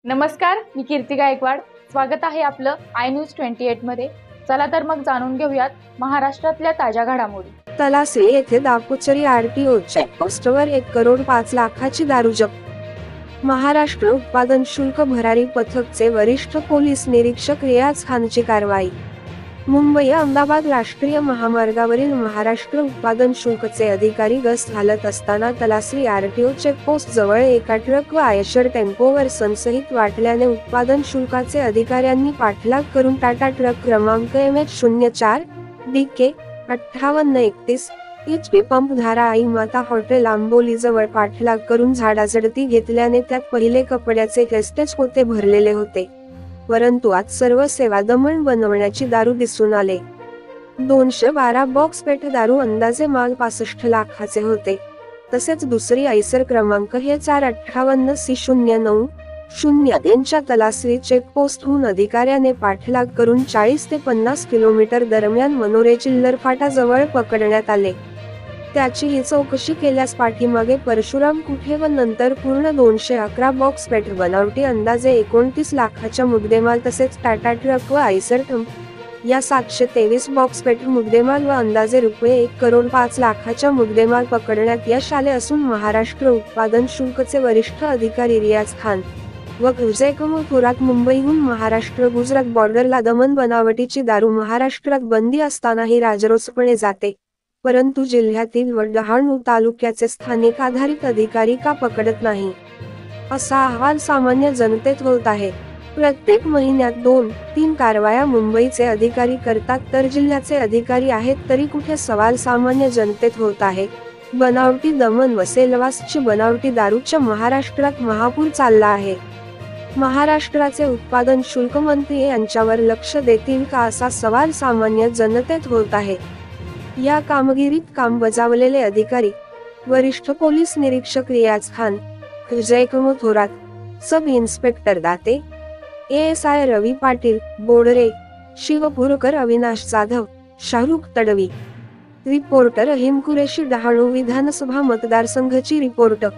नमस्कार, मी कीर्ती गायकवाड। स्वागत आहे आपलं आय न्यूज 28 मध्ये। चला तर मग जाणून घेऊयात महाराष्ट्रातल्या ताज्या घडामोडी। तलासरी येथे दापोचरी आरटीओ चेकपोस्टवर 1,05,00,000ची दारू जप्त। महाराष्ट्र उत्पादन शुल्क भरारी पथकचे वरिष्ठ पोलीस निरीक्षक रियाज खानची कारवाई। मुंबई अहमदाबाद राष्ट्रीय महामार्गावरील महाराष्ट्र उत्पादन शुल्कचे अधिकारी गस्त घालत असताना तलासरी आरटीओ चेकपोस्ट जवळ एका ट्रक व आयशर टेम्पोवर संशयित वाटल्याने उत्पादन शुल्काचे अधिकाऱ्यांनी पाठलाग करून टाटा ट्रक क्रमांक MH04 DK 5831 HP पंपधारा आई माता हॉटेल आंबोलीजवळ पाठलाग करून झाडाझडती घेतल्याने त्यात पहिले कपड्याचे टेस्टेज पोते भरलेले होते, परंतु आज सर्व सेवा दमन बनवण्याची दारू दिसून आले। 212 बॉक्स पेठ दारू अंदाजे माल 65 लाखाचे होते। तसेच दुसरी आयसर क्रमांक हे 458C09 यांच्या तलासरी चेकपोस्टहून अधिकाऱ्याने पाठलाग करून 40 ते 50 किलोमीटर दरम्यान मनोरे चिल्लर फाटाजवळ पकडण्यात आले। त्याची ही चौकशी केल्यास पाठीमागे परशुराम कुठे व नंतर पूर्ण 211 बॉक्स पेठ बनावटी अंदाजे 29 लाखाच्या मुद्देमाल तसेच टाटा ट्रक व आयसर या 723 बॉक्स पेठ मुद्देमाल व अंदाजे ₹1,05,00,000च्या मुद्देमाल पकडण्यात यश आले असून महाराष्ट्र उत्पादन शुल्कचे वरिष्ठ अधिकारी रियाज खान व थोरात मुंबईहून महाराष्ट्र गुजरात बॉर्डरला दमन बनावटीची दारू महाराष्ट्रात बंदी असतानाही राजरोसपणे जाते, परंतु जिल्ह्यातील व डहाणू तालुक्याचे स्थानिक आधारित अधिकारी का पकडत नाही, असा अहवाल सामान्य जनतेत होत आहे। प्रत्येक महिन्यात 2-3 कारवाया मुंबईचे अधिकारी करतात तर जिल्ह्याचे अधिकारी आहेत तरी कुठे सवाल सामान्य जनतेत होत आहे। बनावटी दमन व सेलवासची बनावटी दारूच्या महाराष्ट्रात महापूर चालला आहे। महाराष्ट्राचे उत्पादन शुल्क मंत्री यांच्यावर लक्ष देतील का असा सवाल सामान्य जनतेत होत आहे। या कामगिरीत काम बजावलेले अधिकारी वरिष्ठ पोलीस निरीक्षक रियाज Khan, Thorat, sub inspector Date, ASI रवी पाटील, बोडरे, शिवपुरकर, अविनाश जाधव, शाहरुख तडवी, रिपोर्टर अहिम कुरेशी, डहाणू विधानसभा मतदारसंघाची रिपोर्टर।